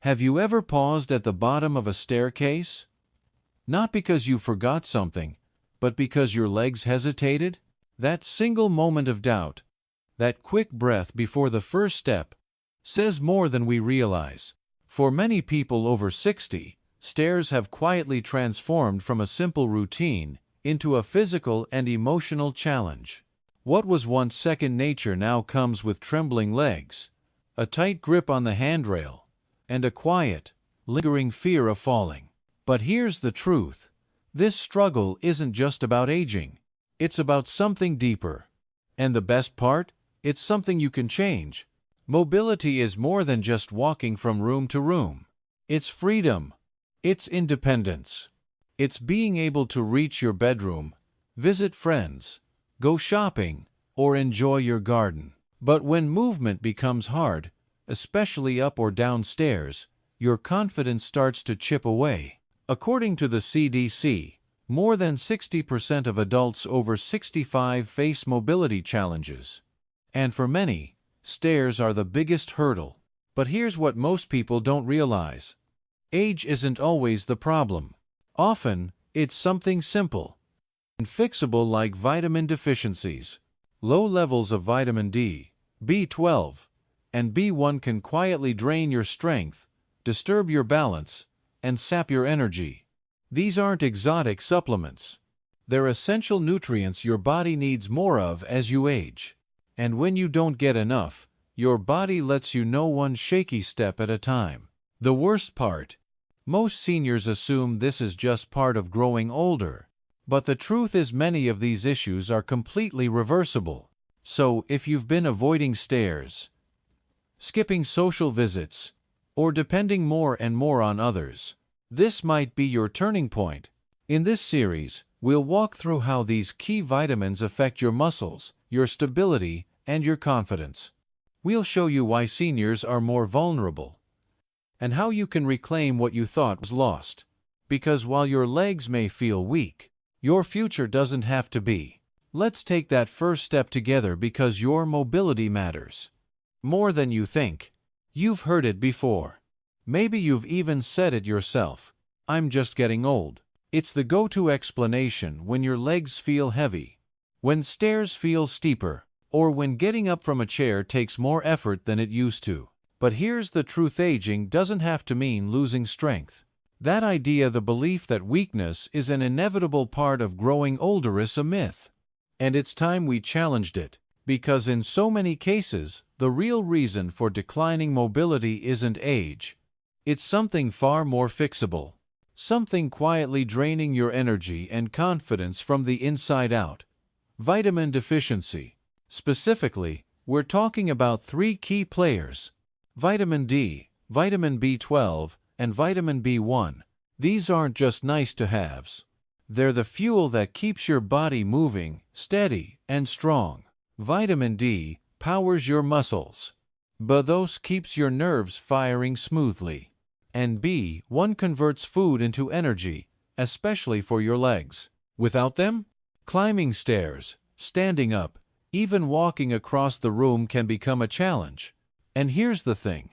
Have you ever paused at the bottom of a staircase? Not because you forgot something, but because your legs hesitated? That single moment of doubt, that quick breath before the first step, says more than we realize. For many people over 60, stairs have quietly transformed from a simple routine into a physical and emotional challenge. What was once second nature now comes with trembling legs, a tight grip on the handrail, and a quiet, lingering fear of falling. But here's the truth. This struggle isn't just about aging. It's about something deeper. And the best part? It's something you can change. Mobility is more than just walking from room to room. It's freedom. It's independence. It's being able to reach your bedroom, visit friends, go shopping, or enjoy your garden. But when movement becomes hard, especially up or down stairs, your confidence starts to chip away. According to the CDC, more than 60% of adults over 65 face mobility challenges. And for many, stairs are the biggest hurdle. But here's what most people don't realize. Age isn't always the problem. Often, it's something simple and fixable like vitamin deficiencies. Low levels of vitamin D, B12, and B1 can quietly drain your strength, disturb your balance, and sap your energy. These aren't exotic supplements. They're essential nutrients your body needs more of as you age. And when you don't get enough, your body lets you know one shaky step at a time. The worst part? Most seniors assume this is just part of growing older. But the truth is many of these issues are completely reversible. So if you've been avoiding stairs, skipping social visits, or depending more and more on others, this might be your turning point. In this series, we'll walk through how these key vitamins affect your muscles, your stability, and your confidence. We'll show you why seniors are more vulnerable, and how you can reclaim what you thought was lost. Because while your legs may feel weak, your future doesn't have to be. Let's take that first step together because your mobility matters more than you think. You've heard it before. Maybe you've even said it yourself. I'm just getting old. It's the go-to explanation when your legs feel heavy, when stairs feel steeper, or when getting up from a chair takes more effort than it used to. But here's the truth: aging doesn't have to mean losing strength. That idea, the belief that weakness is an inevitable part of growing older, is a myth. And it's time we challenged it, because in so many cases, the real reason for declining mobility isn't age. It's something far more fixable. Something quietly draining your energy and confidence from the inside out. Vitamin deficiency. Specifically, we're talking about three key players: vitamin D, vitamin B12, and vitamin B1. These aren't just nice-to-haves. They're the fuel that keeps your body moving, steady, and strong. Vitamin D powers your muscles. B12 keeps your nerves firing smoothly. And B1 converts food into energy, especially for your legs. Without them, climbing stairs, standing up, even walking across the room can become a challenge. And here's the thing.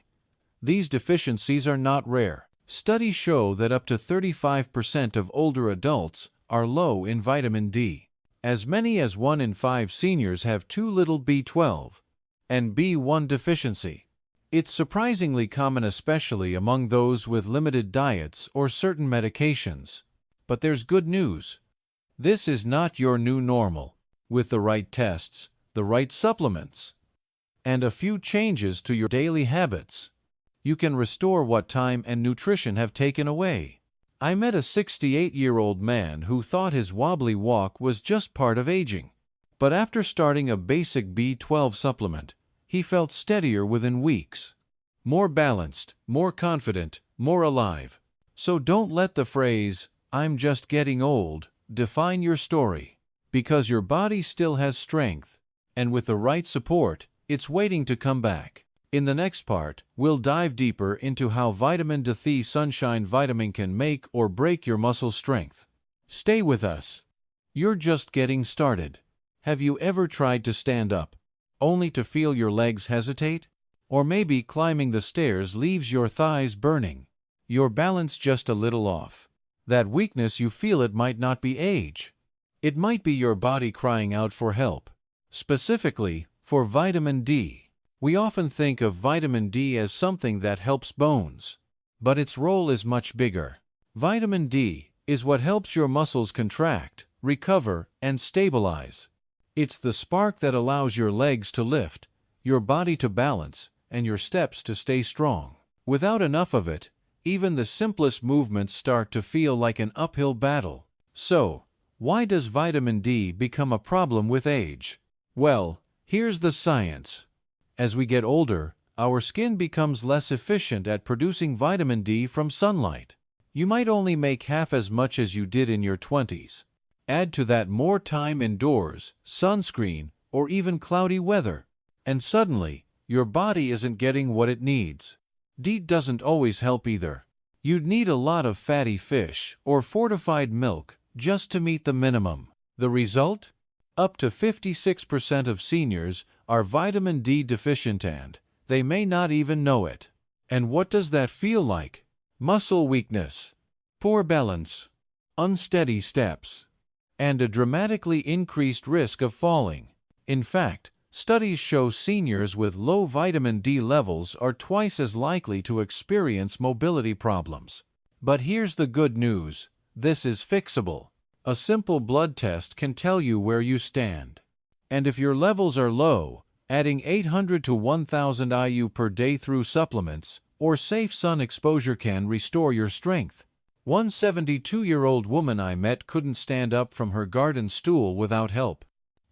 These deficiencies are not rare. Studies show that up to 35% of older adults are low in vitamin D. As many as 1 in 5 seniors have too little B12 and B1 deficiency. It's surprisingly common, especially among those with limited diets or certain medications. But there's good news. This is not your new normal. With the right tests, the right supplements, and a few changes to your daily habits, you can restore what time and nutrition have taken away. I met a 68-year-old man who thought his wobbly walk was just part of aging. But after starting a basic B12 supplement, he felt steadier within weeks. More balanced, more confident, more alive. So don't let the phrase, "I'm just getting old," define your story. Because your body still has strength, and with the right support, it's waiting to come back. In the next part, we'll dive deeper into how vitamin D sunshine vitamin can make or break your muscle strength. Stay with us. You're just getting started. Have you ever tried to stand up, only to feel your legs hesitate? Or maybe climbing the stairs leaves your thighs burning. Your balance just a little off. That weakness you feel, it might not be age. It might be your body crying out for help. Specifically, for vitamin D. We often think of vitamin D as something that helps bones. But its role is much bigger. Vitamin D is what helps your muscles contract, recover, and stabilize. It's the spark that allows your legs to lift, your body to balance, and your steps to stay strong. Without enough of it, even the simplest movements start to feel like an uphill battle. So, why does vitamin D become a problem with age? Well, here's the science. As we get older, our skin becomes less efficient at producing vitamin D from sunlight. You might only make half as much as you did in your 20s. Add to that more time indoors, sunscreen, or even cloudy weather, and suddenly, your body isn't getting what it needs. D doesn't always help either. You'd need a lot of fatty fish or fortified milk just to meet the minimum. The result? Up to 56% of seniors are vitamin D deficient, and they may not even know it. And what does that feel like? Muscle weakness, poor balance, unsteady steps, and a dramatically increased risk of falling. In fact, studies show seniors with low vitamin D levels are twice as likely to experience mobility problems. But here's the good news: this is fixable. A simple blood test can tell you where you stand. And if your levels are low, adding 800 to 1000 IU per day through supplements or safe sun exposure can restore your strength. One 72-year-old woman I met couldn't stand up from her garden stool without help.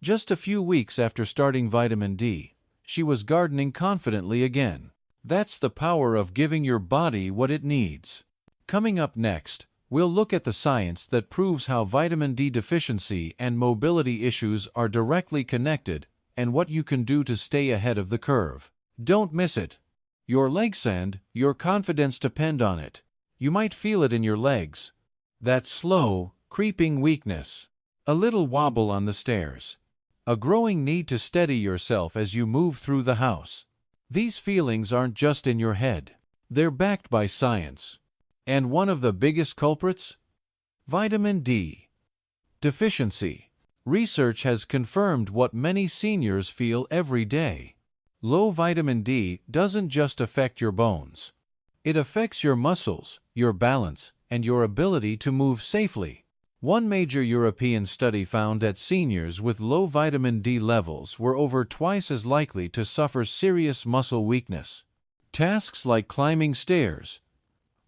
Just a few weeks after starting vitamin D, she was gardening confidently again. That's the power of giving your body what it needs. Coming up next, we'll look at the science that proves how vitamin D deficiency and mobility issues are directly connected and what you can do to stay ahead of the curve. Don't miss it. Your legs and your confidence depend on it. You might feel it in your legs. That slow, creeping weakness. A little wobble on the stairs. A growing need to steady yourself as you move through the house. These feelings aren't just in your head. They're backed by science. And one of the biggest culprits? Vitamin D deficiency. Research has confirmed what many seniors feel every day. Low vitamin D doesn't just affect your bones. It affects your muscles, your balance, and your ability to move safely. One major European study found that seniors with low vitamin D levels were over twice as likely to suffer serious muscle weakness. Tasks like climbing stairs,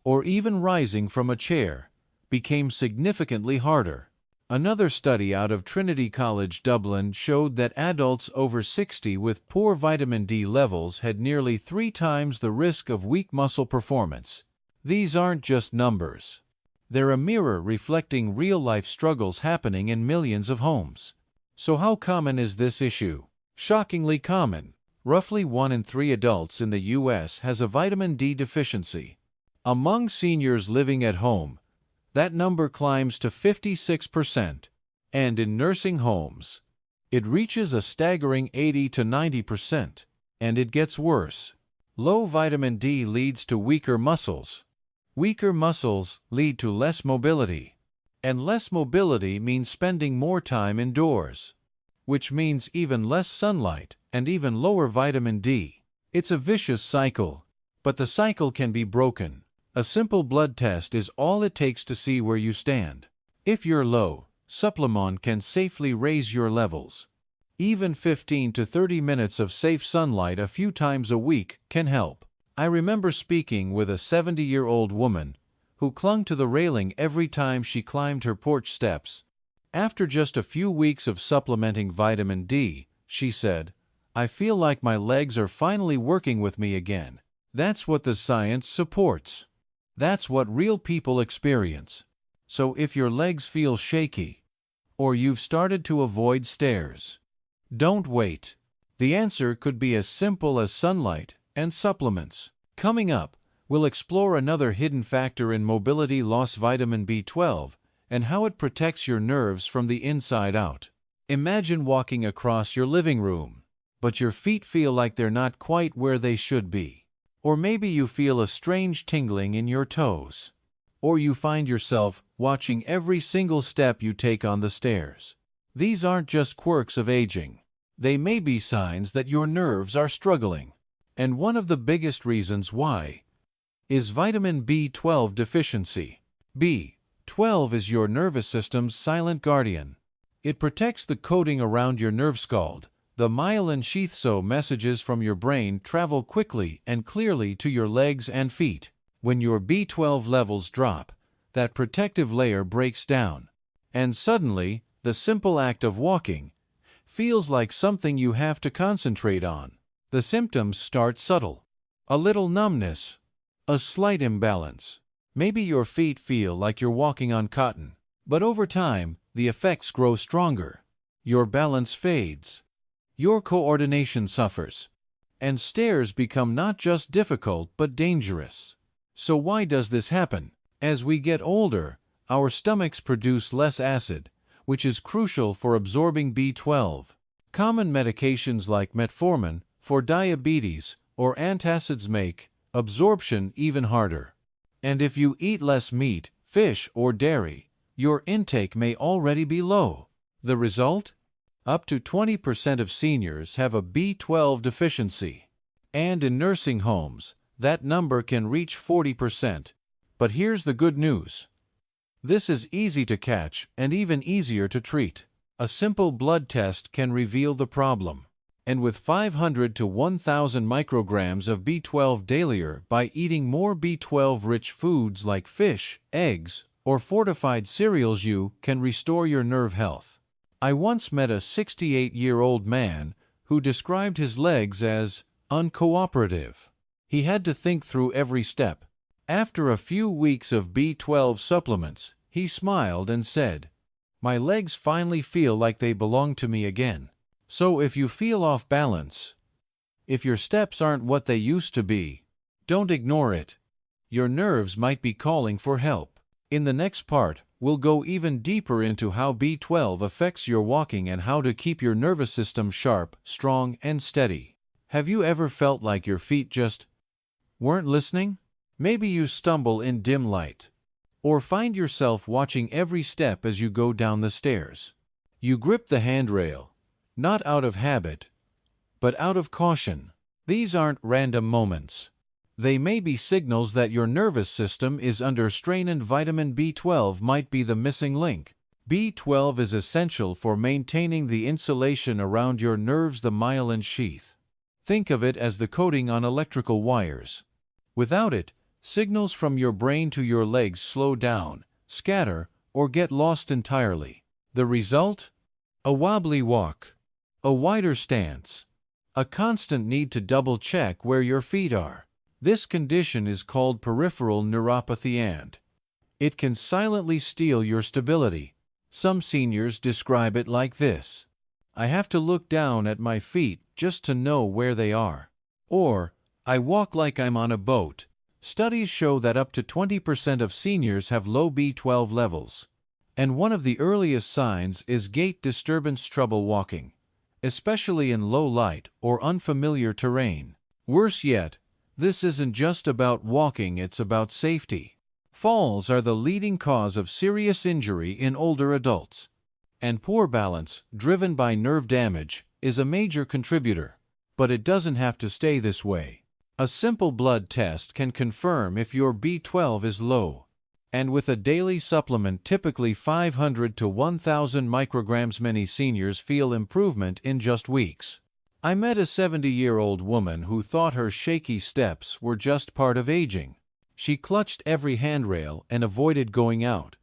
or even rising from a chair, became significantly harder. Another study out of Trinity College Dublin showed that adults over 60 with poor vitamin D levels had nearly 3 times the risk of weak muscle performance. These aren't just numbers. They're a mirror reflecting real-life struggles happening in millions of homes. So how common is this issue? Shockingly common. Roughly 1 in 3 adults in the U.S. has a vitamin D deficiency. Among seniors living at home, that number climbs to 56%, and in nursing homes, it reaches a staggering 80 to 90%. And it gets worse. Low vitamin D leads to weaker muscles. Weaker muscles lead to less mobility. And less mobility means spending more time indoors, which means even less sunlight and even lower vitamin D. It's a vicious cycle, but the cycle can be broken. A simple blood test is all it takes to see where you stand. If you're low, supplement can safely raise your levels. Even 15 to 30 minutes of safe sunlight a few times a week can help. I remember speaking with a 70-year-old woman who clung to the railing every time she climbed her porch steps. After just a few weeks of supplementing vitamin D, she said, "I feel like my legs are finally working with me again." That's what the science supports. That's what real people experience. So if your legs feel shaky, or you've started to avoid stairs, don't wait. The answer could be as simple as sunlight and supplements. Coming up, we'll explore another hidden factor in mobility loss: vitamin B12, and how it protects your nerves from the inside out. Imagine walking across your living room. but your feet feel like they're not quite where they should be. Or maybe you feel a strange tingling in your toes. Or you find yourself watching every single step you take on the stairs. These aren't just quirks of aging. They may be signs that your nerves are struggling. And one of the biggest reasons why is vitamin B12 deficiency. B12 is your nervous system's silent guardian. It protects the coating around your nerve scald, the myelin sheath, so messages from your brain travel quickly and clearly to your legs and feet. When your B12 levels drop, that protective layer breaks down, and suddenly, the simple act of walking feels like something you have to concentrate on. The symptoms start subtle. A little numbness, a slight imbalance. Maybe your feet feel like you're walking on cotton, but over time, the effects grow stronger. Your balance fades. Your coordination suffers. And stairs become not just difficult but dangerous. So why does this happen? As we get older, our stomachs produce less acid, which is crucial for absorbing B12. Common medications like metformin for diabetes or antacids make absorption even harder. And if you eat less meat, fish, or dairy, your intake may already be low. The result? Up to 20% of seniors have a B12 deficiency. And in nursing homes, that number can reach 40%. But here's the good news. This is easy to catch and even easier to treat. A simple blood test can reveal the problem. And with 500 to 1,000 micrograms of B12 daily, by eating more B12-rich foods like fish, eggs, or fortified cereals, you can restore your nerve health. I once met a 68-year-old man who described his legs as uncooperative. He had to think through every step. After a few weeks of B12 supplements, he smiled and said, "My legs finally feel like they belong to me again." So if you feel off balance, if your steps aren't what they used to be, don't ignore it. Your nerves might be calling for help. In the next part, we'll go even deeper into how B12 affects your walking and how to keep your nervous system sharp, strong, and steady. Have you ever felt like your feet just weren't listening? Maybe you stumble in dim light, or find yourself watching every step as you go down the stairs. You grip the handrail, not out of habit, but out of caution. These aren't random moments. They may be signals that your nervous system is under strain, and vitamin B12 might be the missing link. B12 is essential for maintaining the insulation around your nerves, the myelin sheath. Think of it as the coating on electrical wires. Without it, signals from your brain to your legs slow down, scatter, or get lost entirely. The result? A wobbly walk, a wider stance, a constant need to double-check where your feet are. This condition is called peripheral neuropathy, and it can silently steal your stability. Some seniors describe it like this: "I have to look down at my feet just to know where they are." Or, "I walk like I'm on a boat." Studies show that up to 20% of seniors have low B12 levels. And one of the earliest signs is gait disturbance, trouble walking, especially in low light or unfamiliar terrain. Worse yet, this isn't just about walking, it's about safety. Falls are the leading cause of serious injury in older adults. And poor balance, driven by nerve damage, is a major contributor. But it doesn't have to stay this way. A simple blood test can confirm if your B12 is low. And with a daily supplement, typically 500 to 1,000 micrograms, many seniors feel improvement in just weeks. I met a 70-year-old woman who thought her shaky steps were just part of aging. She clutched every handrail and avoided going out.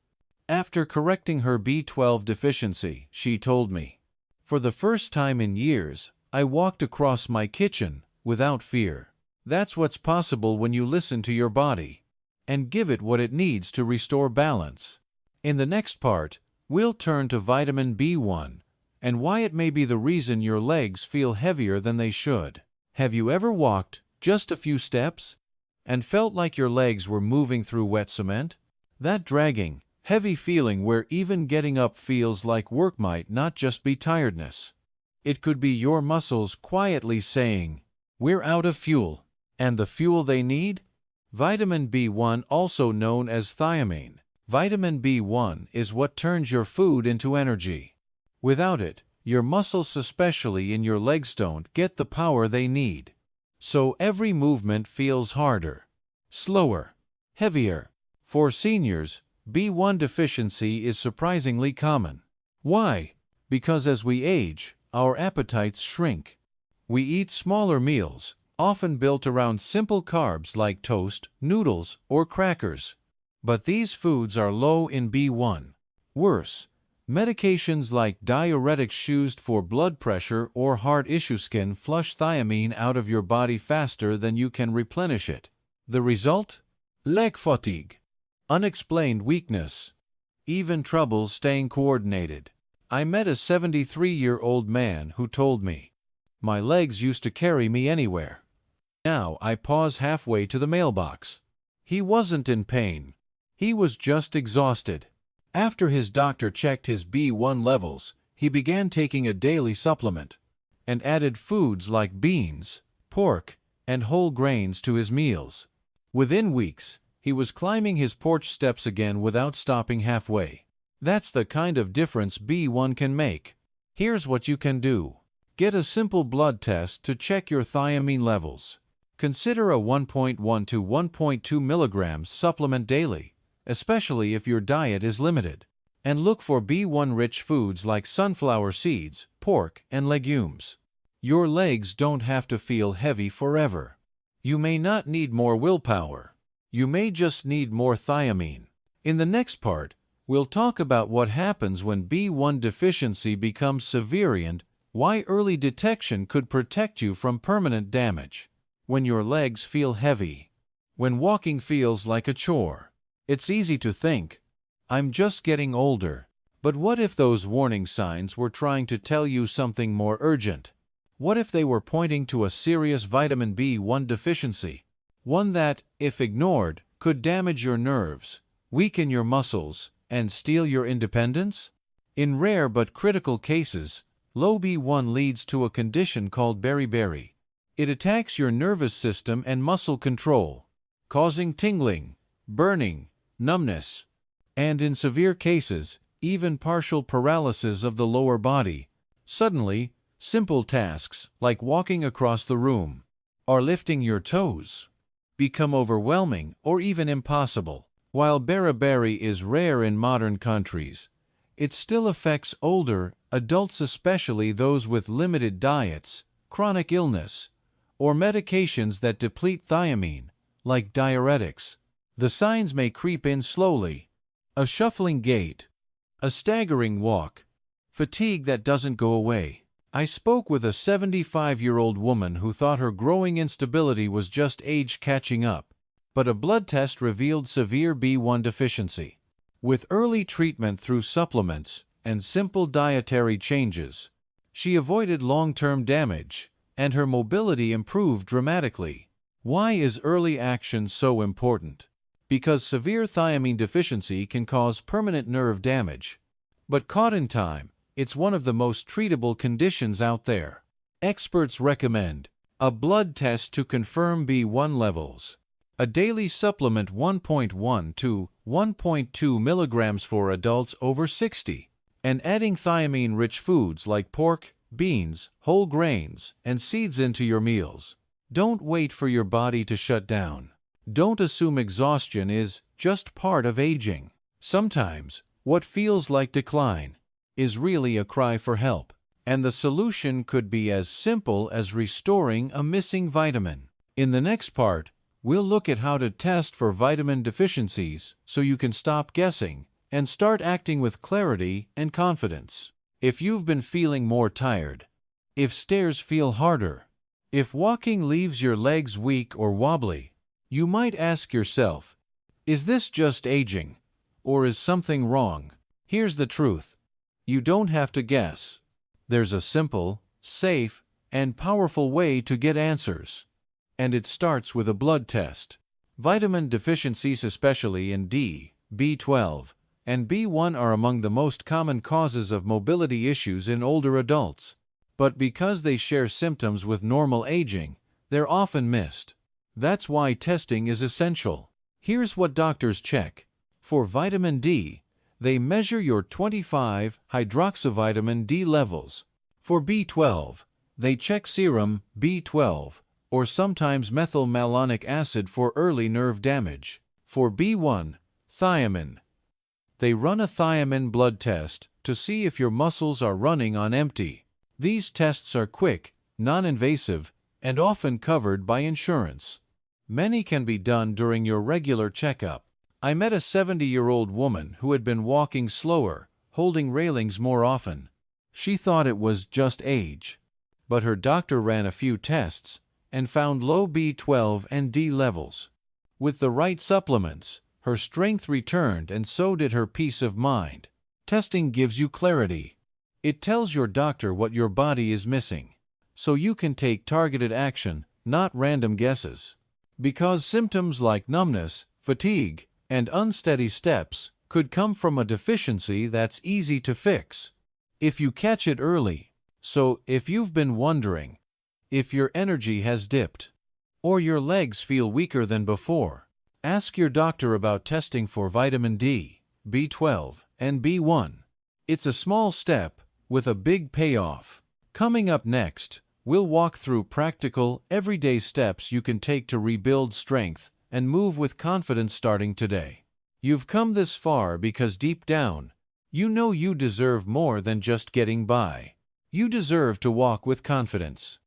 After correcting her B12 deficiency, she told me, "For the first time in years, I walked across my kitchen without fear." That's what's possible when you listen to your body and give it what it needs to restore balance. In the next part, we'll turn to vitamin B1 and why it may be the reason your legs feel heavier than they should. Have you ever walked just a few steps and felt like your legs were moving through wet cement? That dragging, heavy feeling where even getting up feels like work might not just be tiredness. It could be your muscles quietly saying, "We're out of fuel." And the fuel they need? Vitamin B1, also known as thiamine. Vitamin B1 is what turns your food into energy. Without it, your muscles, especially in your legs, don't get the power they need. So every movement feels harder, slower, heavier. For seniors, B1 deficiency is surprisingly common. Why? Because as we age, our appetites shrink. We eat smaller meals, often built around simple carbs like toast, noodles, or crackers. But these foods are low in B1. Worse, medications like diuretics used for blood pressure or heart issues can flush thiamine out of your body faster than you can replenish it. The result? Leg fatigue, unexplained weakness, even trouble staying coordinated. I met a 73-year-old man who told me, "My legs used to carry me anywhere. Now I pause halfway to the mailbox." He wasn't in pain. He was just exhausted. After his doctor checked his B1 levels, he began taking a daily supplement and added foods like beans, pork, and whole grains to his meals. Within weeks, he was climbing his porch steps again without stopping halfway. That's the kind of difference B1 can make. Here's what you can do. Get a simple blood test to check your thiamine levels. Consider a 1.1 to 1.2 milligrams supplement daily, especially if your diet is limited. And look for B1-rich foods like sunflower seeds, pork, and legumes. Your legs don't have to feel heavy forever. You may not need more willpower. You may just need more thiamine. In the next part, we'll talk about what happens when B1 deficiency becomes severe and why early detection could protect you from permanent damage. When your legs feel heavy, when walking feels like a chore, it's easy to think, "I'm just getting older." But what if those warning signs were trying to tell you something more urgent? What if they were pointing to a serious vitamin B1 deficiency? One that, if ignored, could damage your nerves, weaken your muscles, and steal your independence? In rare but critical cases, low B1 leads to a condition called beriberi. It attacks your nervous system and muscle control, causing tingling, burning, numbness, and in severe cases, even partial paralysis of the lower body. Suddenly, simple tasks like walking across the room or lifting your toes become overwhelming or even impossible. While beriberi is rare in modern countries, it still affects older adults, especially those with limited diets, chronic illness, or medications that deplete thiamine, like diuretics. The signs may creep in slowly: a shuffling gait, a staggering walk, fatigue that doesn't go away. I spoke with a 75-year-old woman who thought her growing instability was just age catching up, but a blood test revealed severe B1 deficiency. With early treatment through supplements and simple dietary changes, she avoided long-term damage, and her mobility improved dramatically. Why is early action so important? Because severe thiamine deficiency can cause permanent nerve damage. But caught in time, it's one of the most treatable conditions out there. Experts recommend a blood test to confirm B1 levels, a daily supplement 1.1 to 1.2 milligrams for adults over 60, and adding thiamine-rich foods like pork, beans, whole grains, and seeds into your meals. Don't wait for your body to shut down. Don't assume exhaustion is just part of aging. Sometimes, what feels like decline is really a cry for help, and the solution could be as simple as restoring a missing vitamin. In the next part, we'll look at how to test for vitamin deficiencies so you can stop guessing and start acting with clarity and confidence. If you've been feeling more tired, if stairs feel harder, if walking leaves your legs weak or wobbly, you might ask yourself, is this just aging, or is something wrong? Here's the truth. You don't have to guess. There's a simple, safe, and powerful way to get answers. And it starts with a blood test. Vitamin deficiencies, especially in D, B12, and B1, are among the most common causes of mobility issues in older adults. But because they share symptoms with normal aging, they're often missed. That's why testing is essential. Here's what doctors check. For vitamin D, they measure your 25-hydroxyvitamin D levels. For B12, they check serum B12, or sometimes methylmalonic acid for early nerve damage. For B1, thiamine, they run a thiamine blood test to see if your muscles are running on empty. These tests are quick, non-invasive, and often covered by insurance. Many can be done during your regular checkup. I met a 70-year-old woman who had been walking slower, holding railings more often. She thought it was just age. But her doctor ran a few tests and found low B12 and D levels. With the right supplements, her strength returned and so did her peace of mind. Testing gives you clarity. It tells your doctor what your body is missing, so you can take targeted action, not random guesses. Because symptoms like numbness, fatigue, and unsteady steps could come from a deficiency that's easy to fix if you catch it early. So, if you've been wondering if your energy has dipped or your legs feel weaker than before, ask your doctor about testing for vitamin D, B12, and B1. It's a small step with a big payoff. Coming up next, we'll walk through practical, everyday steps you can take to rebuild strength and move with confidence starting today. You've come this far because deep down, you know you deserve more than just getting by. You deserve to walk with confidence,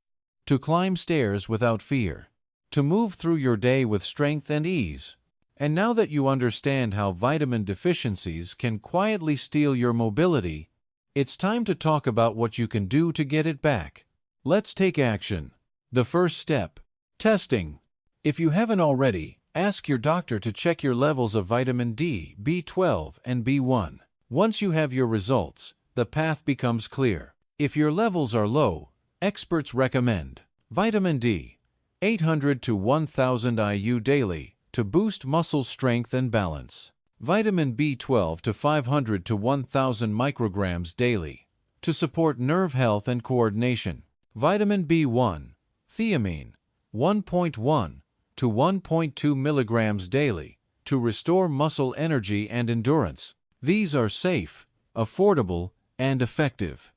to climb stairs without fear, to move through your day with strength and ease. And now that you understand how vitamin deficiencies can quietly steal your mobility, it's time to talk about what you can do to get it back. Let's take action. The first step: testing. If you haven't already, ask your doctor to check your levels of vitamin D, B12, and B1. Once you have your results, the path becomes clear. If your levels are low, experts recommend vitamin D, 800 to 1000 IU daily, to boost muscle strength and balance. Vitamin B12 to 500 to 1000 micrograms daily, to support nerve health and coordination. Vitamin B1, thiamine, 1.1 to 1.2 milligrams daily, to restore muscle energy and endurance. These are safe, affordable, and effective.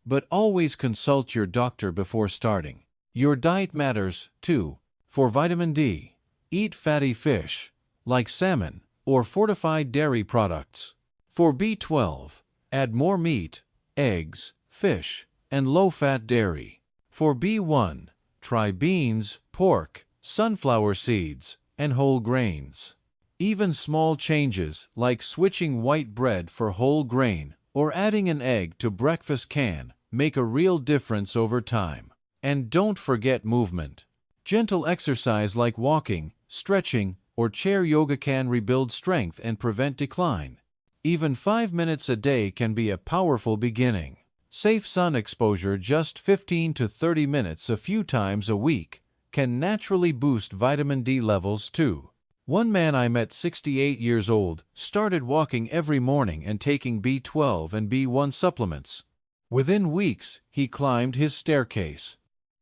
But always consult your doctor before starting. Your diet matters, too. For vitamin D, eat fatty fish, like salmon, or fortified dairy products. For B12, add more meat, eggs, fish, and low-fat dairy. For B1, try beans, pork, sunflower seeds, and whole grains. Even small changes, like switching white bread for whole grain or adding an egg to breakfast, can make a real difference over time. And don't forget movement. Gentle exercise like walking, stretching, or chair yoga can rebuild strength and prevent decline. Even 5 minutes a day can be a powerful beginning. Safe sun exposure, just 15 to 30 minutes a few times a week, can naturally boost vitamin D levels too. One man I met, 68 years old, started walking every morning and taking B12 and B1 supplements. Within weeks, he climbed his staircase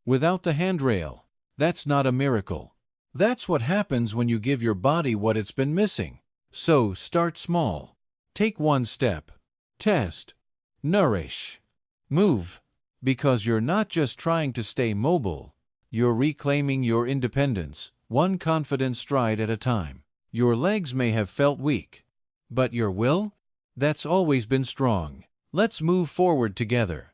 without the handrail. That's not a miracle. That's what happens when you give your body what it's been missing. So start small. Take one step. Test. Nourish. Move. Because you're not just trying to stay mobile. You're reclaiming your independence, one confident stride at a time. Your legs may have felt weak, but your will? That's always been strong. Let's move forward together.